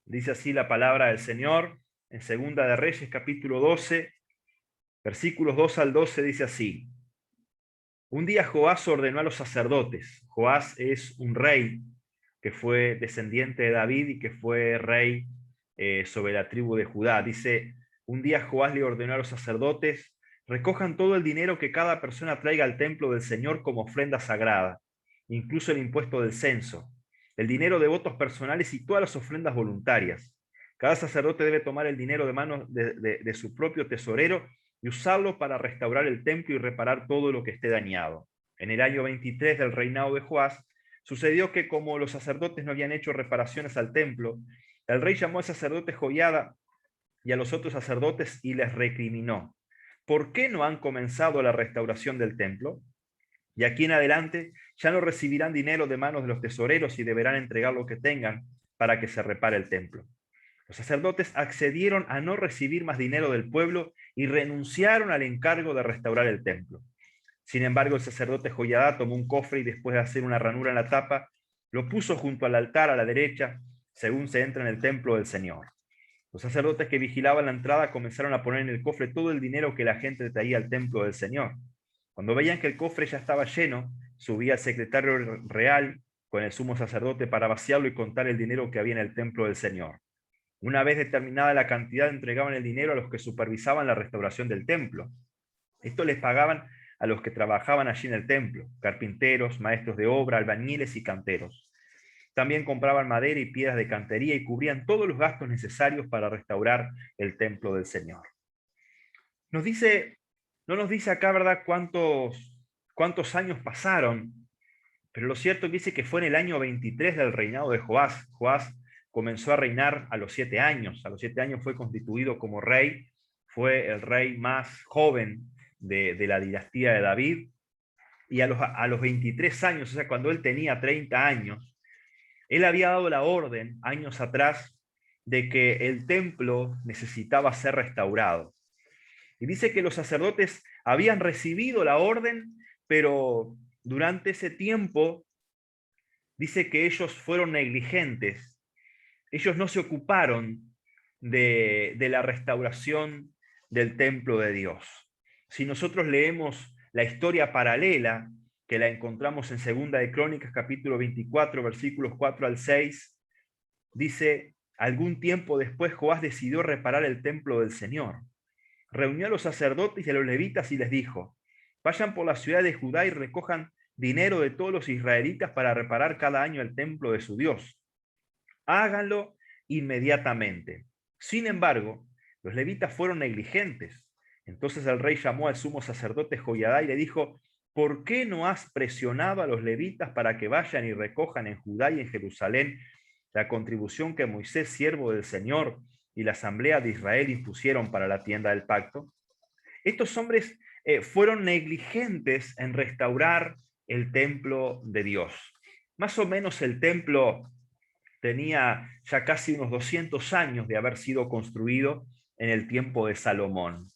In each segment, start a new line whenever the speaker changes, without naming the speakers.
Dice así la palabra del Señor en Segunda de Reyes, capítulo 12, versículos 2 al 12, dice así. Un día Joás ordenó a los sacerdotes. Joás es un rey que fue descendiente de David y que fue rey sobre la tribu de Judá. Dice, un día Joás le ordenó a los sacerdotes, recojan todo el dinero que cada persona traiga al templo del Señor como ofrenda sagrada, incluso el impuesto del censo, el dinero de votos personales y todas las ofrendas voluntarias. Cada sacerdote debe tomar el dinero de manos de su propio tesorero y usarlo para restaurar el templo y reparar todo lo que esté dañado. En el año 23 del reinado de Joás, sucedió que como los sacerdotes no habían hecho reparaciones al templo, el rey llamó al sacerdote Joiada y a los otros sacerdotes y les recriminó. ¿Por qué no han comenzado la restauración del templo? Y aquí en adelante ya no recibirán dinero de manos de los tesoreros y deberán entregar lo que tengan para que se repare el templo. Los sacerdotes accedieron a no recibir más dinero del pueblo y renunciaron al encargo de restaurar el templo. Sin embargo, el sacerdote Joiada tomó un cofre y después de hacer una ranura en la tapa, lo puso junto al altar a la derecha, según se entra en el templo del Señor. Los sacerdotes que vigilaban la entrada comenzaron a poner en el cofre todo el dinero que la gente traía al templo del Señor. Cuando veían que el cofre ya estaba lleno, subía el secretario real con el sumo sacerdote para vaciarlo y contar el dinero que había en el templo del Señor. Una vez determinada la cantidad, entregaban el dinero a los que supervisaban la restauración del templo. Esto les pagaban a los que trabajaban allí en el templo, carpinteros, maestros de obra, albañiles y canteros. También compraban madera y piedras de cantería y cubrían todos los gastos necesarios para restaurar el templo del Señor. Nos dice, no nos dice acá, ¿verdad?, cuántos años pasaron, pero lo cierto es que dice que fue en el año 23 del reinado de Joás. Joás comenzó a reinar a los 7 años. A los 7 años fue constituido como rey. Fue el rey más joven de la dinastía de David. Y a los 23 años, o sea, cuando él tenía 30 años, él había dado la orden años atrás de que el templo necesitaba ser restaurado. Y dice que los sacerdotes habían recibido la orden, pero durante ese tiempo dice que ellos fueron negligentes. Ellos no se ocuparon de la restauración del templo de Dios. Si nosotros leemos la historia paralela, que la encontramos en Segunda de Crónicas, capítulo 24, versículos 4 al 6, dice, algún tiempo después Joás decidió reparar el templo del Señor. Reunió a los sacerdotes y a los levitas y les dijo, vayan por la ciudad de Judá y recojan dinero de todos los israelitas para reparar cada año el templo de su Dios. Háganlo inmediatamente. Sin embargo, los levitas fueron negligentes. Entonces el rey llamó al sumo sacerdote Joiada y le dijo, ¿por qué no has presionado a los levitas para que vayan y recojan en Judá y en Jerusalén la contribución que Moisés, siervo del Señor, y la asamblea de Israel impusieron para la tienda del pacto? Estos hombres fueron negligentes en restaurar el templo de Dios. Más o menos el templo tenía ya casi unos 200 años de haber sido construido en el tiempo de Salomón.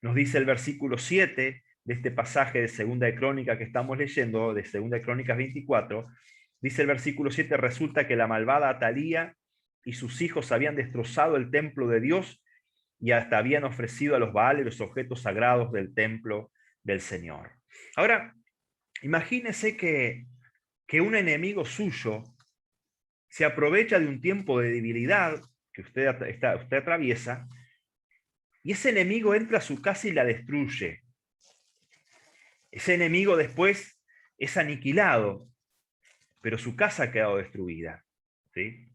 Nos dice el versículo 7 de este pasaje de Segunda de Crónicas que estamos leyendo, de Segunda de Crónicas 24, dice el versículo 7, resulta que la malvada Atalía y sus hijos habían destrozado el templo de Dios y hasta habían ofrecido a los Baales los objetos sagrados del templo del Señor. Ahora, imagínese que un enemigo suyo se aprovecha de un tiempo de debilidad que usted atraviesa, y ese enemigo entra a su casa y la destruye. Ese enemigo después es aniquilado, pero su casa ha quedado destruida, ¿sí?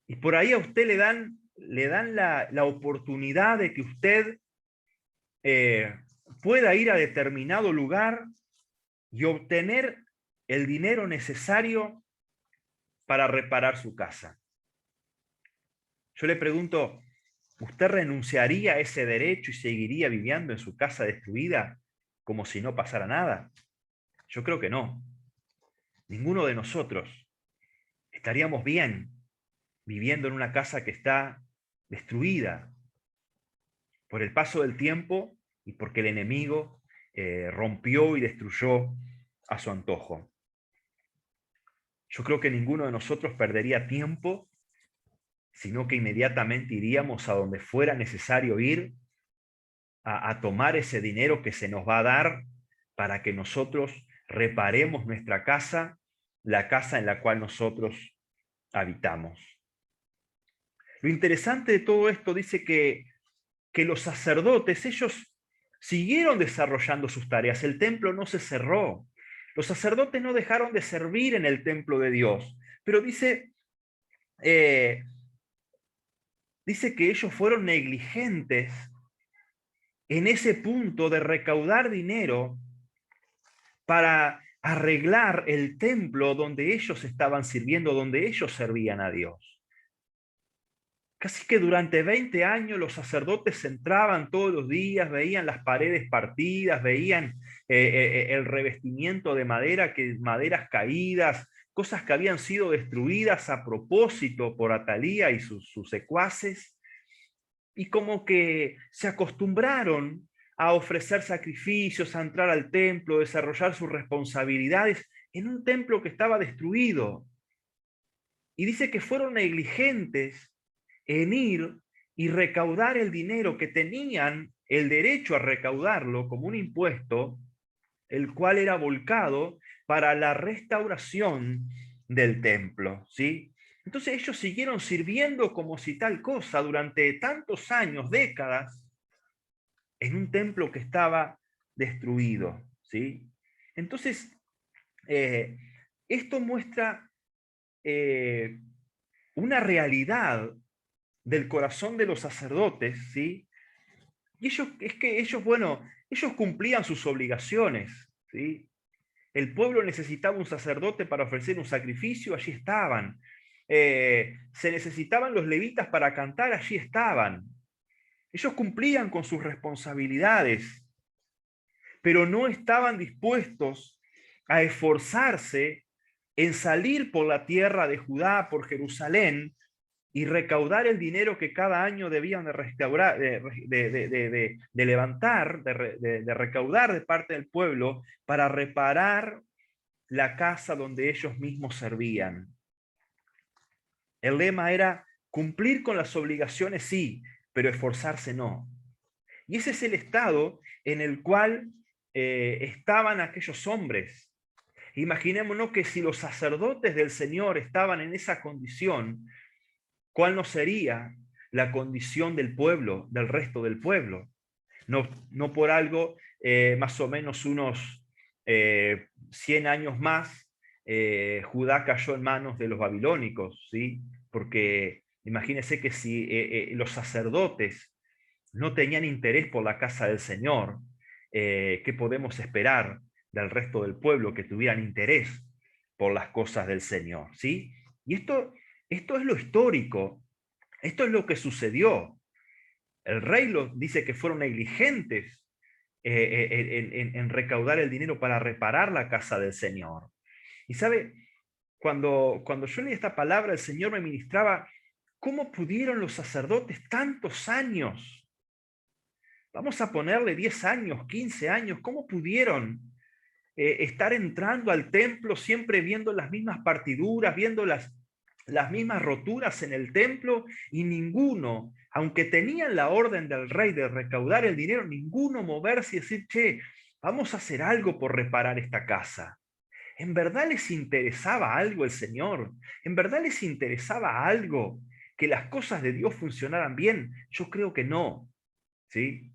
Y por ahí a usted le dan la oportunidad de que usted pueda ir a determinado lugar y obtener el dinero necesario para reparar su casa. Yo le pregunto, ¿usted renunciaría a ese derecho y seguiría viviendo en su casa destruida como si no pasara nada? Yo creo que no. Ninguno de nosotros estaríamos bien viviendo en una casa que está destruida por el paso del tiempo y porque el enemigo rompió y destruyó a su antojo. Yo creo que ninguno de nosotros perdería tiempo sino que inmediatamente iríamos a donde fuera necesario ir a tomar ese dinero que se nos va a dar para que nosotros reparemos nuestra casa, la casa en la cual nosotros habitamos. Lo interesante de todo esto dice que los sacerdotes, ellos siguieron desarrollando sus tareas. El templo no se cerró. Los sacerdotes no dejaron de servir en el templo de Dios. Pero dice que ellos fueron negligentes en ese punto de recaudar dinero para arreglar el templo donde ellos estaban sirviendo, donde ellos servían a Dios. Casi que durante 20 años los sacerdotes entraban todos los días, veían las paredes partidas, veían el revestimiento de madera, maderas caídas, cosas que habían sido destruidas a propósito por Atalía y sus secuaces, y como que se acostumbraron a ofrecer sacrificios, a entrar al templo, desarrollar sus responsabilidades en un templo que estaba destruido. Y dice que fueron negligentes en ir y recaudar el dinero que tenían el derecho a recaudarlo como un impuesto, el cual era volcado para la restauración del templo, ¿sí? Entonces ellos siguieron sirviendo como si tal cosa durante tantos años, décadas, en un templo que estaba destruido, ¿sí? Entonces, esto muestra una realidad del corazón de los sacerdotes, ¿sí? Y ellos cumplían sus obligaciones, ¿sí? El pueblo necesitaba un sacerdote para ofrecer un sacrificio, allí estaban. Se necesitaban los levitas para cantar, allí estaban. Ellos cumplían con sus responsabilidades, pero no estaban dispuestos a esforzarse en salir por la tierra de Judá, por Jerusalén, y recaudar el dinero que cada año debían de restaurar, de levantar, de recaudar de parte del pueblo para reparar la casa donde ellos mismos servían. El lema era cumplir con las obligaciones, sí, pero esforzarse no. Y ese es el estado en el cual estaban aquellos hombres. Imaginémonos que si los sacerdotes del Señor estaban en esa condición, ¿cuál no sería la condición del pueblo, del resto del pueblo? No por algo, más o menos unos 100 años más, Judá cayó en manos de los babilónicos, ¿sí? Porque imagínense que si los sacerdotes no tenían interés por la casa del Señor, ¿qué podemos esperar del resto del pueblo que tuvieran interés por las cosas del Señor? ¿Sí? Y esto es lo histórico, esto es lo que sucedió. El rey dice que fueron negligentes en recaudar el dinero para reparar la casa del Señor. Y sabe, cuando yo leí esta palabra, el Señor me ministraba cómo pudieron los sacerdotes tantos años, vamos a ponerle 10 años, 15 años, cómo pudieron estar entrando al templo siempre viendo las mismas partiduras, viendo las mismas roturas en el templo, y ninguno, aunque tenían la orden del rey de recaudar el dinero, ninguno moverse y decir, che, vamos a hacer algo por reparar esta casa. ¿En verdad les interesaba algo el Señor? ¿En verdad les interesaba algo que las cosas de Dios funcionaran bien? Yo creo que no, ¿sí?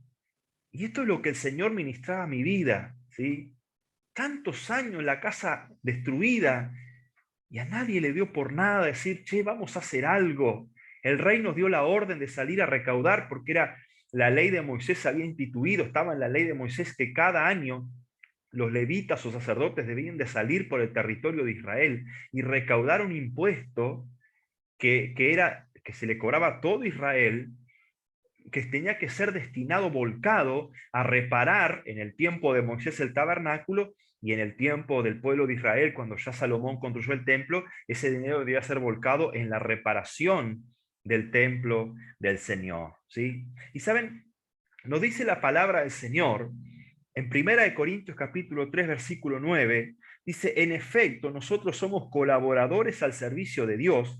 Y esto es lo que el Señor ministraba a mi vida, ¿sí? Tantos años la casa destruida, y a nadie le dio por nada decir, che, vamos a hacer algo. El rey nos dio la orden de salir a recaudar porque era la ley de Moisés, había instituido, estaba en la ley de Moisés que cada año los levitas o sacerdotes debían de salir por el territorio de Israel y recaudar un impuesto que se le cobraba a todo Israel, que tenía que ser destinado, volcado a reparar en el tiempo de Moisés el tabernáculo, y en el tiempo del pueblo de Israel, cuando ya Salomón construyó el templo, ese dinero debía ser volcado en la reparación del templo del Señor, ¿sí? Y saben, nos dice la palabra del Señor en 1 Corintios capítulo 3, versículo 9, dice, en efecto, nosotros somos colaboradores al servicio de Dios,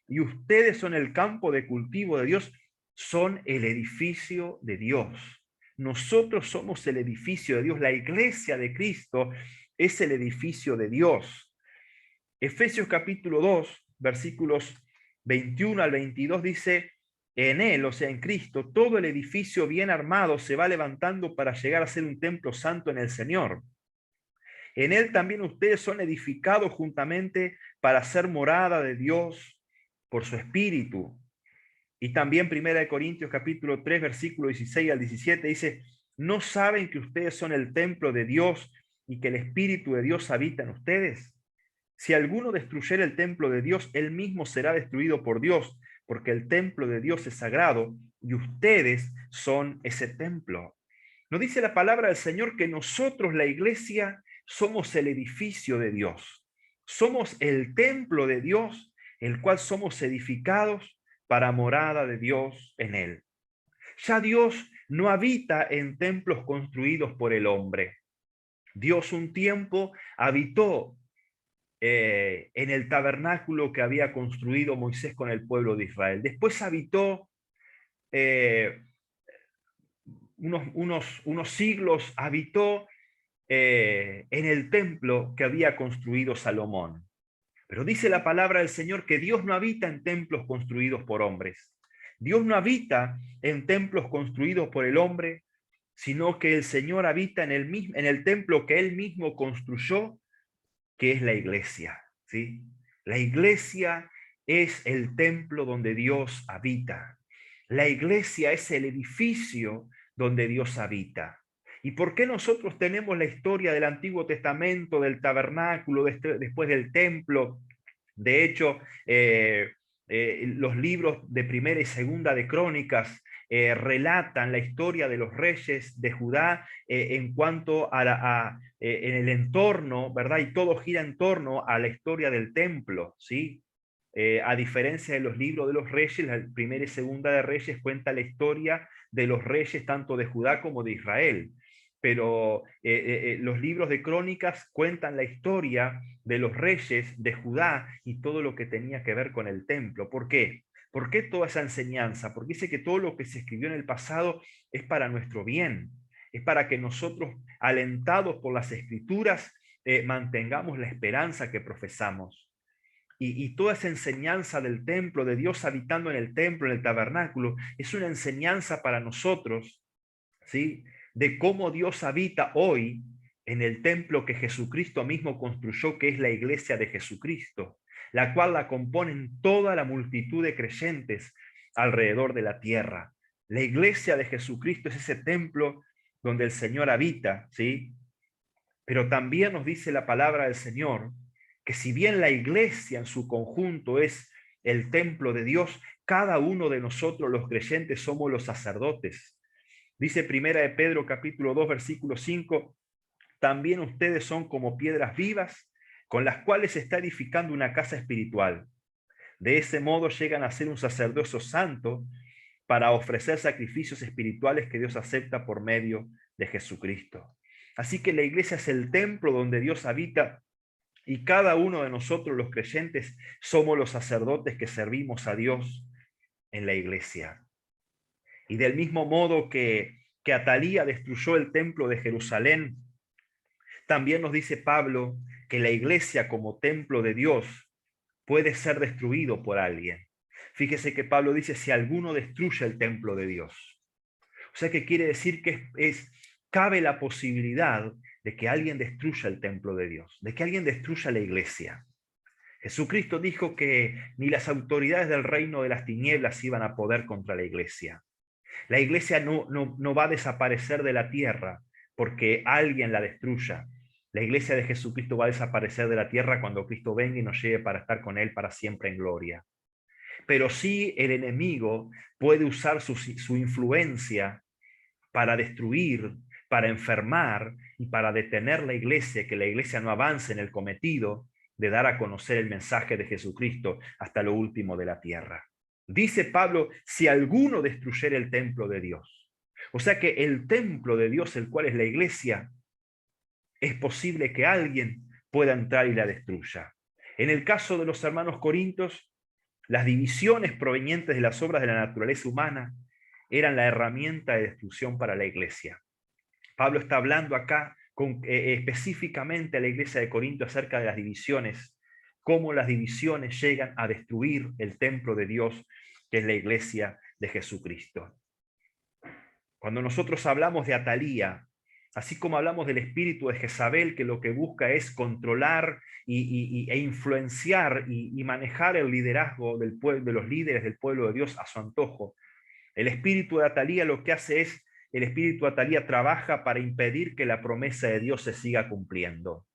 y ustedes son el campo de cultivo de Dios, son el edificio de Dios. Nosotros somos el edificio de Dios, la iglesia de Cristo es el edificio de Dios. Efesios capítulo 2, versículos 21 al 22 dice, en él, o sea, en Cristo, todo el edificio bien armado se va levantando para llegar a ser un templo santo en el Señor. En él también ustedes son edificados juntamente para ser morada de Dios por su Espíritu. Y también 1 Corintios capítulo 3, versículo 16 al 17 dice, ¿no saben que ustedes son el templo de Dios y que el Espíritu de Dios habita en ustedes? Si alguno destruyera el templo de Dios, él mismo será destruido por Dios, porque el templo de Dios es sagrado y ustedes son ese templo. Nos dice la palabra del Señor que nosotros, la iglesia, somos el edificio de Dios. Somos el templo de Dios, el cual somos edificados para morada de Dios en él. Ya Dios no habita en templos construidos por el hombre. Dios un tiempo habitó en el tabernáculo que había construido Moisés con el pueblo de Israel. Después habitó unos siglos, habitó en el templo que había construido Salomón. Pero dice la palabra del Señor que Dios no habita en templos construidos por hombres. Dios no habita en templos construidos por el hombre, sino que el Señor habita en el templo que Él mismo construyó, que es la iglesia, ¿sí? La iglesia es el templo donde Dios habita. La iglesia es el edificio donde Dios habita. ¿Y por qué nosotros tenemos la historia del Antiguo Testamento, del tabernáculo, después del templo? De hecho, los libros de Primera y Segunda de Crónicas relatan la historia de los reyes de Judá en cuanto en el entorno, ¿verdad? Y todo gira en torno a la historia del templo, ¿sí? A diferencia de los libros de los reyes, la Primera y Segunda de Reyes cuenta la historia de los reyes tanto de Judá como de Israel. Pero los libros de Crónicas cuentan la historia de los reyes de Judá y todo lo que tenía que ver con el templo. ¿Por qué? ¿Por qué toda esa enseñanza? Porque dice que todo lo que se escribió en el pasado es para nuestro bien, es para que nosotros, alentados por las escrituras, mantengamos la esperanza que profesamos. Y toda esa enseñanza del templo, de Dios habitando en el templo, en el tabernáculo, es una enseñanza para nosotros, ¿sí? De cómo Dios habita hoy en el templo que Jesucristo mismo construyó, que es la iglesia de Jesucristo, la cual la componen toda la multitud de creyentes alrededor de la tierra. La iglesia de Jesucristo es ese templo donde el Señor habita, ¿sí? Pero también nos dice la palabra del Señor que si bien la iglesia en su conjunto es el templo de Dios, cada uno de nosotros los creyentes somos los sacerdotes. Dice Primera de Pedro capítulo 2 versículo 5, también ustedes son como piedras vivas con las cuales se está edificando una casa espiritual. De ese modo llegan a ser un sacerdocio santo para ofrecer sacrificios espirituales que Dios acepta por medio de Jesucristo. Así que la iglesia es el templo donde Dios habita y cada uno de nosotros los creyentes somos los sacerdotes que servimos a Dios en la iglesia. Y del mismo modo que Atalía destruyó el templo de Jerusalén, también nos dice Pablo que la iglesia como templo de Dios puede ser destruido por alguien. Fíjese que Pablo dice, si alguno destruye el templo de Dios. O sea que quiere decir que cabe la posibilidad de que alguien destruya el templo de Dios, de que alguien destruya la iglesia. Jesucristo dijo que ni las autoridades del reino de las tinieblas iban a poder contra la iglesia. La iglesia no va a desaparecer de la tierra porque alguien la destruya. La iglesia de Jesucristo va a desaparecer de la tierra cuando Cristo venga y nos lleve para estar con Él para siempre en gloria. Pero sí el enemigo puede usar su influencia para destruir, para enfermar y para detener la iglesia, que la iglesia no avance en el cometido de dar a conocer el mensaje de Jesucristo hasta lo último de la tierra. Dice Pablo, si alguno destruyera el templo de Dios. O sea que el templo de Dios, el cual es la iglesia, es posible que alguien pueda entrar y la destruya. En el caso de los hermanos corintios, Las divisiones provenientes de las obras de la naturaleza humana eran la herramienta de destrucción para la iglesia. Pablo está hablando acá específicamente a la iglesia de Corinto acerca de las divisiones, cómo las divisiones llegan a destruir el templo de Dios, que es la iglesia de Jesucristo. Cuando nosotros hablamos de Atalía, así como hablamos del espíritu de Jezabel, que lo que busca es controlar e influenciar y manejar el liderazgo del pueblo, de los líderes del pueblo de Dios a su antojo, el espíritu de Atalía lo que hace es, el espíritu de Atalía trabaja para impedir que la promesa de Dios se siga cumpliendo.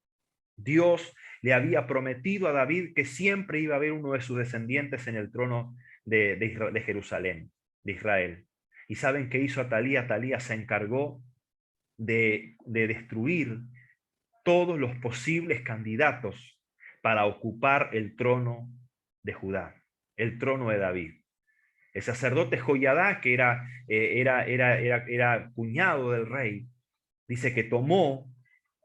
Dios le había prometido a David que siempre iba a haber uno de sus descendientes en el trono de Jerusalén, de Israel. ¿Y saben qué hizo Atalía? Atalía se encargó de destruir todos los posibles candidatos para ocupar el trono de Judá, el trono de David. El sacerdote Joiadá, que era cuñado del rey, dice que tomó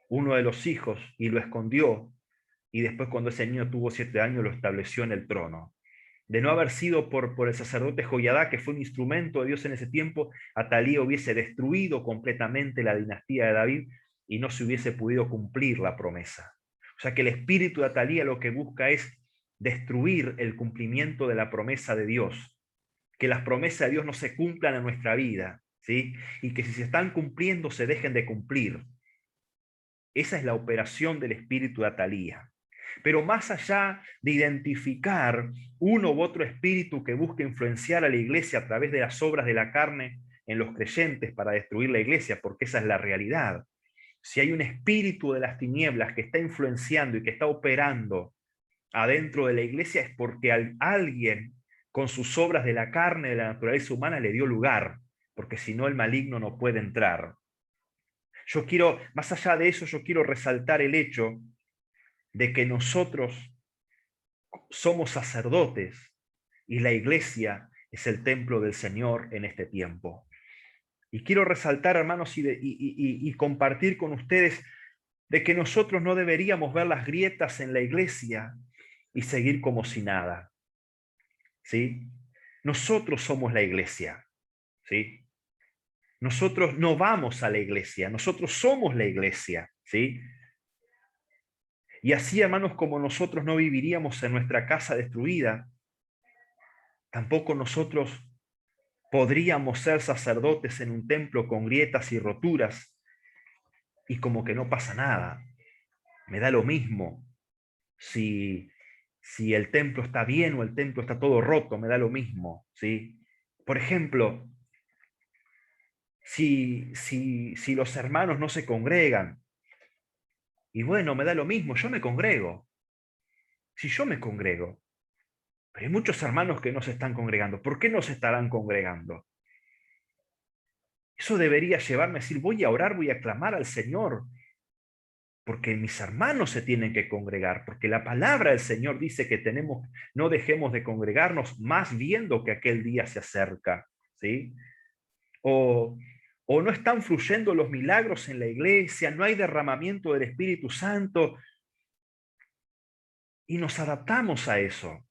uno de los hijos y lo escondió, y después cuando ese niño tuvo 7 años lo estableció en el trono. De no haber sido por el sacerdote Joiadá, que fue un instrumento de Dios en ese tiempo, Atalía hubiese destruido completamente la dinastía de David y no se hubiese podido cumplir la promesa. O sea que el espíritu de Atalía lo que busca es destruir el cumplimiento de la promesa de Dios, que las promesas de Dios no se cumplan en nuestra vida, ¿sí? Y que si se están cumpliendo se dejen de cumplir. Esa es la operación del espíritu de Atalía. Pero más allá de identificar uno u otro espíritu que busque influenciar a la iglesia a través de las obras de la carne en los creyentes para destruir la iglesia, porque esa es la realidad. Si hay un espíritu de las tinieblas que está influenciando y que está operando adentro de la iglesia, es porque alguien con sus obras de la carne, de la naturaleza humana, le dio lugar, porque si no el maligno no puede entrar. Yo quiero, más allá de eso, yo quiero resaltar el hecho de que nosotros somos sacerdotes y la iglesia es el templo del Señor en este tiempo. Y quiero resaltar, hermanos, y compartir con ustedes de que nosotros no deberíamos ver las grietas en la iglesia y seguir como si nada. ¿Sí? Nosotros somos la iglesia. ¿Sí? Nosotros no vamos a la iglesia, nosotros somos la iglesia. ¿Sí? Y así, hermanos, como nosotros no viviríamos en nuestra casa destruida, tampoco nosotros podríamos ser sacerdotes en un templo con grietas y roturas y como que no pasa nada. Me da lo mismo si, si el templo está bien o el templo está todo roto, me da lo mismo, ¿sí? Por ejemplo, si los hermanos no se congregan, y bueno, me da lo mismo, yo me congrego. Si yo me congrego, pero hay muchos hermanos que no se están congregando. ¿Por qué no se estarán congregando? Eso debería llevarme a decir, voy a orar, voy a clamar al Señor, porque mis hermanos se tienen que congregar, porque la palabra del Señor dice que no dejemos de congregarnos, más viendo que aquel día se acerca, ¿sí? O, o no están fluyendo los milagros en la iglesia, no hay derramamiento del Espíritu Santo, y nos adaptamos a eso.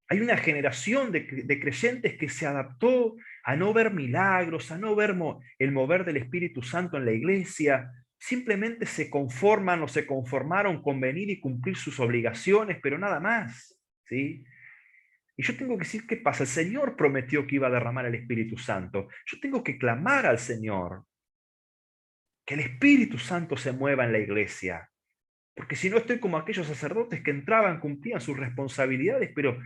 Hay una generación de creyentes que se adaptó a no ver milagros, a no ver el mover del Espíritu Santo en la iglesia. Simplemente se conforman o se conformaron con venir y cumplir sus obligaciones, pero nada más, ¿sí? Y yo tengo que decir, ¿qué pasa? El Señor prometió que iba a derramar el Espíritu Santo. Yo tengo que clamar al Señor que el Espíritu Santo se mueva en la iglesia. Porque si no estoy como aquellos sacerdotes que entraban, cumplían sus responsabilidades, pero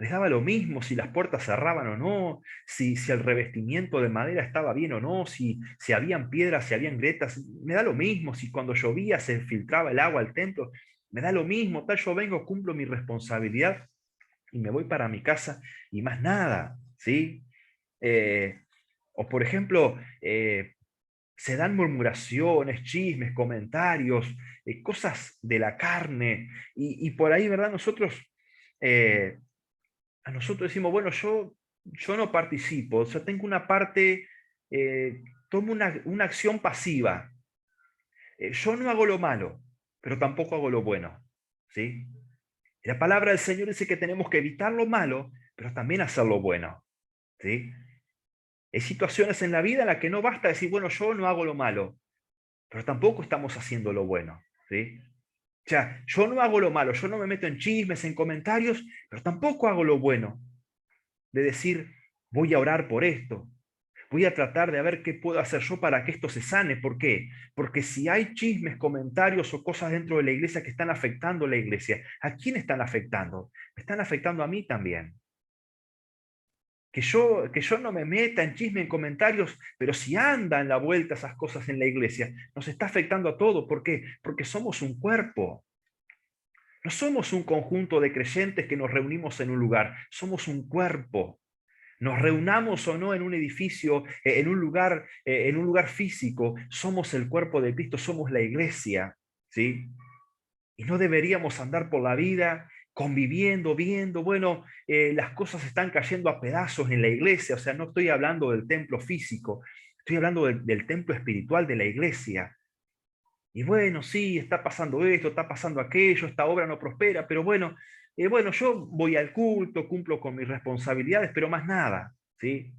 les daba lo mismo si las puertas cerraban o no, si el revestimiento de madera estaba bien o no, si habían piedras, si habían grietas, me da lo mismo, si cuando llovía se filtraba el agua al templo, me da lo mismo, tal, yo vengo, cumplo mi responsabilidad y me voy para mi casa y más nada, ¿sí? Eh, o por ejemplo, se dan murmuraciones, chismes, comentarios, cosas de la carne, y por ahí, ¿verdad? Eh, nosotros decimos, bueno, yo no participo, o sea, tengo una parte, tomo una acción pasiva. Yo no hago lo malo, pero tampoco hago lo bueno, ¿sí? Y la palabra del Señor dice que tenemos que evitar lo malo, pero también hacer lo bueno. ¿Sí? Hay situaciones en la vida en las que no basta decir, bueno, yo no hago lo malo, pero tampoco estamos haciendo lo bueno. ¿Sí? O sea, yo no hago lo malo, yo no me meto en chismes, en comentarios, pero tampoco hago lo bueno. De decir, voy a orar por esto, voy a tratar de ver qué puedo hacer yo para que esto se sane. ¿Por qué? Porque si hay chismes, comentarios o cosas dentro de la iglesia que están afectando a la iglesia, ¿a quién están afectando? Me están afectando a mí también. Que yo no me meta en chisme, en comentarios, pero si anda en la vuelta esas cosas en la iglesia, nos está afectando a todos. ¿Por qué? Porque somos un cuerpo. No somos un conjunto de creyentes que nos reunimos en un lugar, somos un cuerpo. Nos reunamos o no en un edificio, en un lugar físico, somos el cuerpo de Cristo, somos la iglesia, ¿sí? Y no deberíamos andar por la vida conviviendo, viendo, bueno, las cosas están cayendo a pedazos en la iglesia, o sea, no estoy hablando del templo físico, estoy hablando del templo espiritual de la iglesia. Y bueno, sí, está pasando esto, está pasando aquello, esta obra no prospera, pero bueno, bueno, yo voy al culto, cumplo con mis responsabilidades, pero más nada, ¿sí?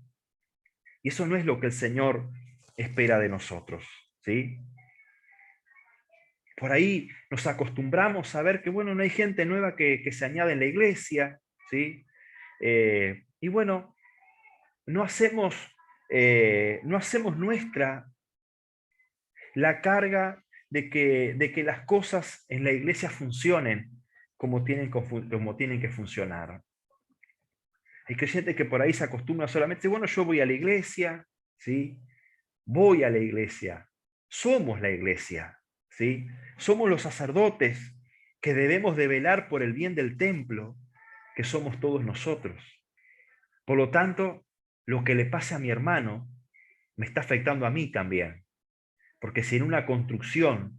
Y eso no es lo que el Señor espera de nosotros, ¿sí? Por ahí nos acostumbramos a ver que, bueno, no hay gente nueva que se añade en la iglesia, ¿sí? Y bueno, no hacemos, no hacemos nuestra la carga de que las cosas en la iglesia funcionen como tienen que funcionar. Hay creyentes que por ahí se acostumbran solamente, bueno, yo voy a la iglesia, ¿sí? Voy a la iglesia, somos la iglesia, ¿sí? Somos los sacerdotes que debemos de velar por el bien del templo, que somos todos nosotros. Por lo tanto, lo que le pase a mi hermano me está afectando a mí también, porque si en una construcción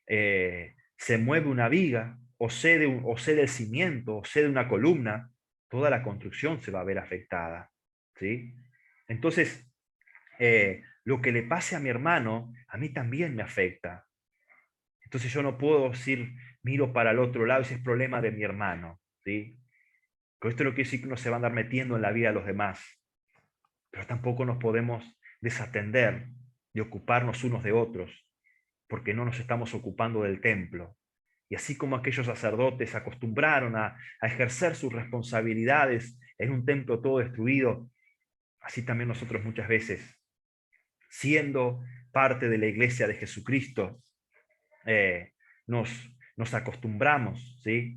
se mueve una viga, o cede el cimiento, o cede una columna, toda la construcción se va a ver afectada, ¿sí? Entonces, lo que le pase a mi hermano, a mí también me afecta. Entonces yo no puedo decir, miro para el otro lado, ese es problema de mi hermano, ¿sí? Con esto no quiere decir que uno se va a andar metiendo en la vida de los demás, pero tampoco nos podemos desatender de ocuparnos unos de otros, porque no nos estamos ocupando del templo. Y así como aquellos sacerdotes acostumbraron a ejercer sus responsabilidades en un templo todo destruido, así también nosotros muchas veces, siendo parte de la iglesia de Jesucristo, eh, nos acostumbramos, ¿sí?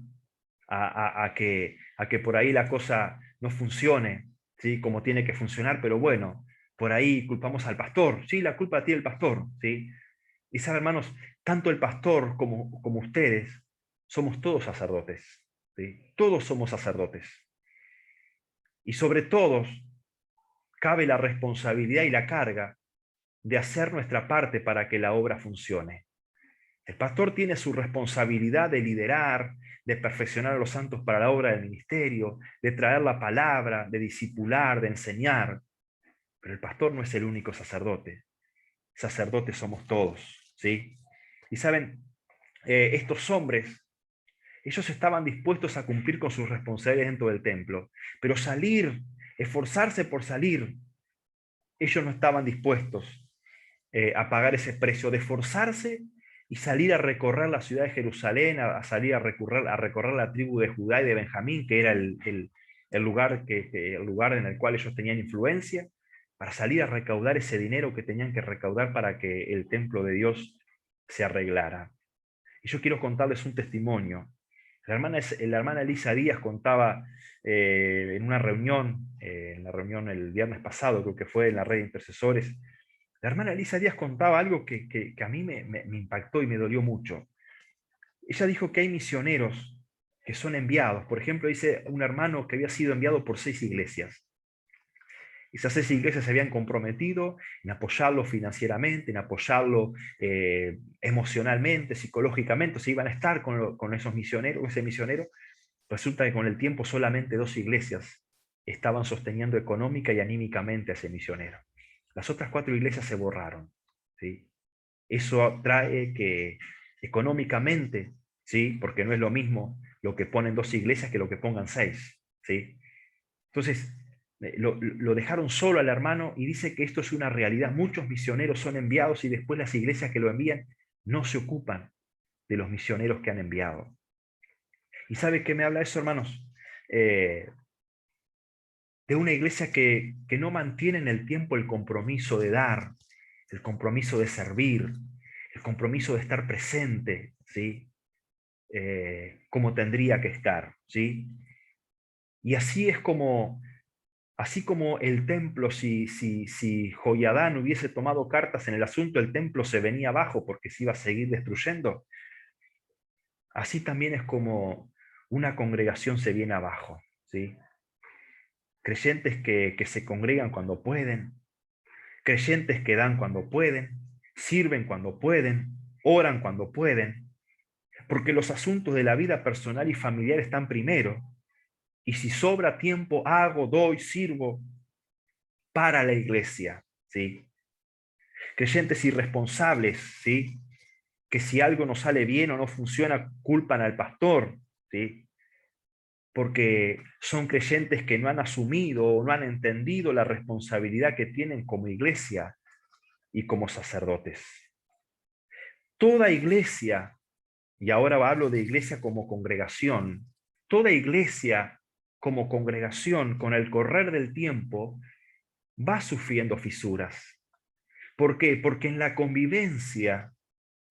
A que por ahí la cosa no funcione, ¿sí? Como tiene que funcionar, pero bueno, por ahí culpamos al pastor, sí, la culpa tiene el pastor, ¿sí? Y sabe, hermanos, tanto el pastor como ustedes somos todos sacerdotes, ¿sí? Todos somos sacerdotes. Y sobre todos cabe la responsabilidad y la carga de hacer nuestra parte para que la obra funcione. El pastor tiene su responsabilidad de liderar, de perfeccionar a los santos para la obra del ministerio, de traer la palabra, de discipular, de enseñar. Pero el pastor no es el único sacerdote. Sacerdotes somos todos, ¿sí? Y saben, estos hombres, ellos estaban dispuestos a cumplir con sus responsabilidades dentro del templo, pero salir, esforzarse por salir, ellos no estaban dispuestos a pagar ese precio de esforzarse y salir a recorrer la ciudad de Jerusalén, a salir a recorrer la tribu de Judá y de Benjamín, que era el lugar en el cual ellos tenían influencia, para salir a recaudar ese dinero que tenían que recaudar para que el templo de Dios se arreglara. Y yo quiero contarles un testimonio. La hermana Elisa Díaz contaba en una reunión, en la reunión el viernes pasado, creo que fue en la red de intercesores. La hermana Elisa Díaz contaba algo que a mí me impactó y me dolió mucho. Ella dijo que hay misioneros que son enviados. Por ejemplo, dice un hermano que había sido enviado por 6 iglesias. Esas 6 iglesias se habían comprometido en apoyarlo financieramente, en apoyarlo emocionalmente, psicológicamente, o sea, iban a estar con esos misioneros, ese misionero. Resulta que con el tiempo solamente 2 iglesias estaban sosteniendo económica y anímicamente a ese misionero. Las otras 4 iglesias se borraron, ¿sí? Eso trae que económicamente, ¿sí? Porque no es lo mismo lo que ponen 2 iglesias que lo que pongan 6, ¿sí? Entonces, lo dejaron solo al hermano y dice que esto es una realidad. Muchos misioneros son enviados y después las iglesias que lo envían no se ocupan de los misioneros que han enviado. ¿Y sabe qué me habla eso, hermanos? De una iglesia que no mantiene en el tiempo el compromiso de dar, el compromiso de servir, el compromiso de estar presente, ¿sí? Como tendría que estar, ¿sí? Y así como el templo, si Joiadán hubiese tomado cartas en el asunto, el templo se venía abajo porque se iba a seguir destruyendo. Así también es como una congregación se viene abajo, ¿sí? Creyentes que se congregan cuando pueden, creyentes que dan cuando pueden, sirven cuando pueden, oran cuando pueden, porque los asuntos de la vida personal y familiar están primero. Y si sobra tiempo, hago, doy, sirvo para la iglesia, ¿sí? Creyentes irresponsables, ¿sí? Que si algo no sale bien o no funciona, culpan al pastor, ¿sí? Porque son creyentes que no han asumido o no han entendido la responsabilidad que tienen como iglesia y como sacerdotes. Toda iglesia, y ahora hablo de iglesia como congregación, toda iglesia como congregación con el correr del tiempo va sufriendo fisuras. ¿Por qué? Porque en la convivencia,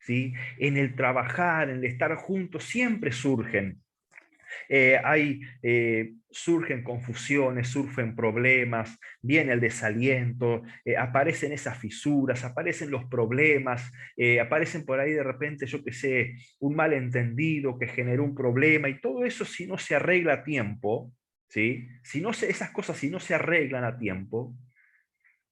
¿sí? En el trabajar, en el estar juntos, siempre surgen confusiones, surgen problemas, viene el desaliento, aparecen esas fisuras, aparecen los problemas, aparecen por ahí de repente, yo qué sé, un malentendido que generó un problema y todo eso si no se arregla a tiempo, ¿sí? Esas cosas si no se arreglan a tiempo,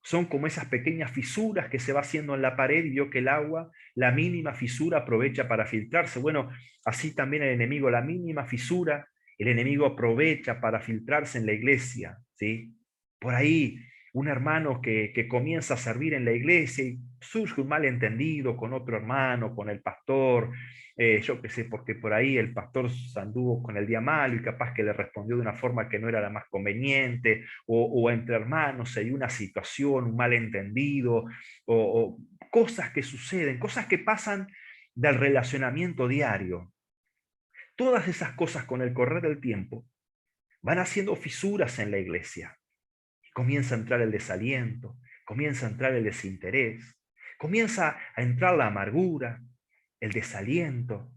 son como esas pequeñas fisuras que se va haciendo en la pared y vio que el agua, la mínima fisura aprovecha para filtrarse. Bueno, así también el enemigo, la mínima fisura, el enemigo aprovecha para filtrarse en la iglesia, ¿sí? Por ahí, un hermano que comienza a servir en la iglesia y surge un malentendido con otro hermano, con el pastor, yo qué sé, porque por ahí el pastor anduvo con el día malo y capaz que le respondió de una forma que no era la más conveniente, o entre hermanos hay una situación, un malentendido, o cosas que suceden, cosas que pasan del relacionamiento diario. Todas esas cosas con el correr del tiempo van haciendo fisuras en la iglesia. Comienza a entrar el desaliento, comienza a entrar el desinterés, comienza a entrar la amargura, el desaliento,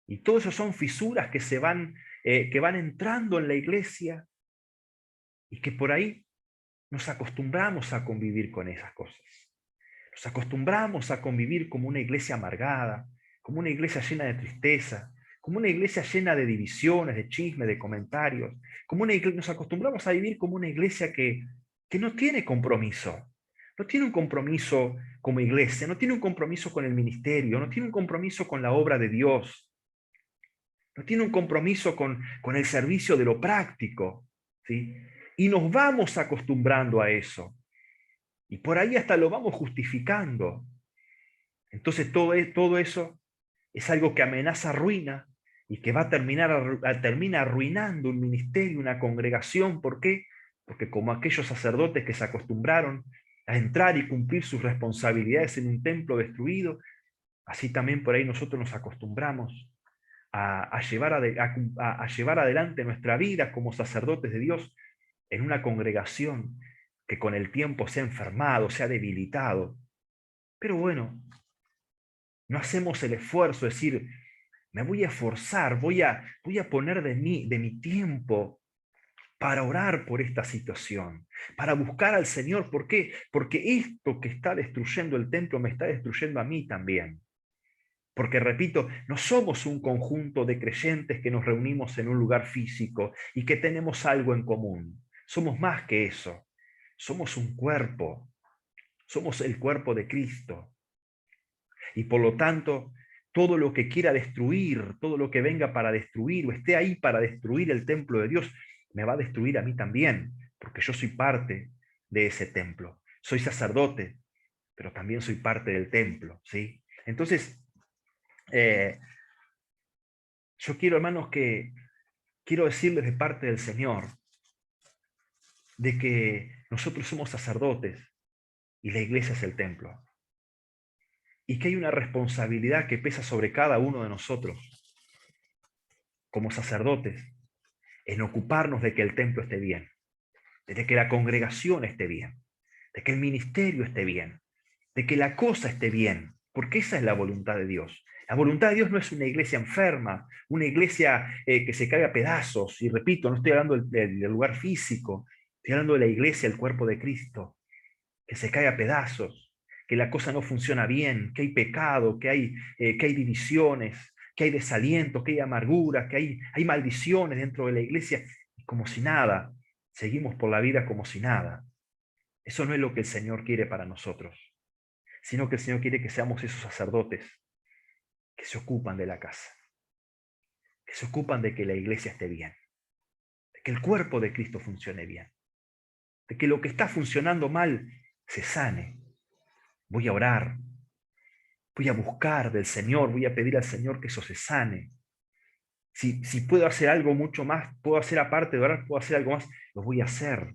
y todo eso son fisuras que van entrando en la iglesia y que por ahí nos acostumbramos a convivir con esas cosas. Nos acostumbramos a convivir como una iglesia amargada, como una iglesia llena de tristeza, como una iglesia llena de divisiones, de chismes, de comentarios. Nos acostumbramos a vivir como una iglesia que no tiene compromiso. No tiene un compromiso como iglesia, no tiene un compromiso con el ministerio, no tiene un compromiso con la obra de Dios, no tiene un compromiso con el servicio de lo práctico, ¿sí? Y nos vamos acostumbrando a eso. Y por ahí hasta lo vamos justificando. Entonces todo eso es algo que amenaza ruina y que va a termina arruinando un ministerio, una congregación. ¿Por qué? Porque como aquellos sacerdotes que se acostumbraron a entrar y cumplir sus responsabilidades en un templo destruido, así también por ahí nosotros nos acostumbramos a llevar adelante nuestra vida como sacerdotes de Dios en una congregación que con el tiempo se ha enfermado, se ha debilitado. Pero bueno, no hacemos el esfuerzo, es decir, me voy a esforzar, voy a poner de mi tiempo para orar por esta situación, para buscar al Señor. ¿Por qué? Porque esto que está destruyendo el templo me está destruyendo a mí también. Porque, repito, no somos un conjunto de creyentes que nos reunimos en un lugar físico y que tenemos algo en común. Somos más que eso. Somos un cuerpo. Somos el cuerpo de Cristo. Y por lo tanto, todo lo que quiera destruir, todo lo que venga para destruir o esté ahí para destruir el templo de Dios, me va a destruir a mí también, porque yo soy parte de ese templo. Soy sacerdote, pero también soy parte del templo, ¿sí? Entonces, eh, Yo quiero, hermanos, quiero decirles de parte del Señor, de que nosotros somos sacerdotes y la iglesia es el templo. Y que hay una responsabilidad que pesa sobre cada uno de nosotros, como sacerdotes, en ocuparnos de que el templo esté bien, de que la congregación esté bien, de que el ministerio esté bien, de que la cosa esté bien, porque esa es la voluntad de Dios. La voluntad de Dios no es una iglesia enferma, una iglesia que se cae a pedazos, y repito, no estoy hablando del lugar físico, estoy hablando de la iglesia, el cuerpo de Cristo, que se cae a pedazos, que la cosa no funciona bien, que hay pecado, que hay divisiones, que hay desaliento, que hay amargura, que hay maldiciones dentro de la iglesia, y como si nada, seguimos por la vida como si nada. Eso no es lo que el Señor quiere para nosotros, sino que el Señor quiere que seamos esos sacerdotes que se ocupan de la casa, que se ocupan de que la iglesia esté bien, de que el cuerpo de Cristo funcione bien, de que lo que está funcionando mal se sane. Voy a orar, voy a buscar del Señor, voy a pedir al Señor que eso se sane. Si puedo hacer algo mucho más, puedo hacer aparte de orar, puedo hacer algo más, lo voy a hacer.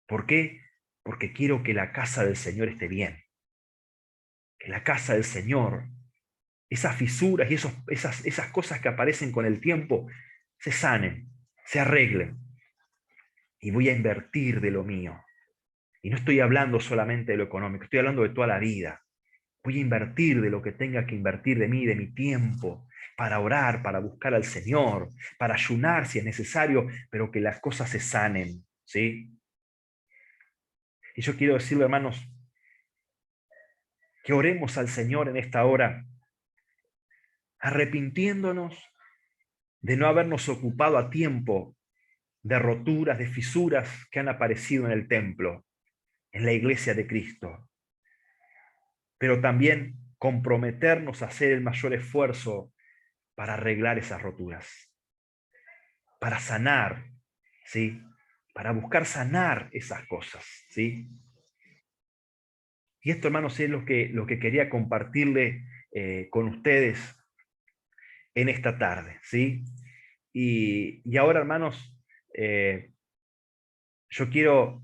¿Por qué? Porque quiero que la casa del Señor esté bien, que la casa del Señor, esas fisuras y esas cosas que aparecen con el tiempo, se sanen, se arreglen. Y voy a invertir de lo mío. Y no estoy hablando solamente de lo económico, estoy hablando de toda la vida. Voy a invertir de lo que tenga que invertir de mí, de mi tiempo, para orar, para buscar al Señor, para ayunar si es necesario, pero que las cosas se sanen, ¿sí? Y yo quiero decirle, hermanos, que oremos al Señor en esta hora, arrepintiéndonos de no habernos ocupado a tiempo de roturas, de fisuras que han aparecido en el templo, en la iglesia de Cristo, pero también comprometernos a hacer el mayor esfuerzo para arreglar esas roturas, para sanar, ¿sí? Para buscar sanar esas cosas, ¿sí? Y esto, hermanos, es lo que quería compartirle con ustedes en esta tarde, ¿sí? Y ahora, hermanos, yo quiero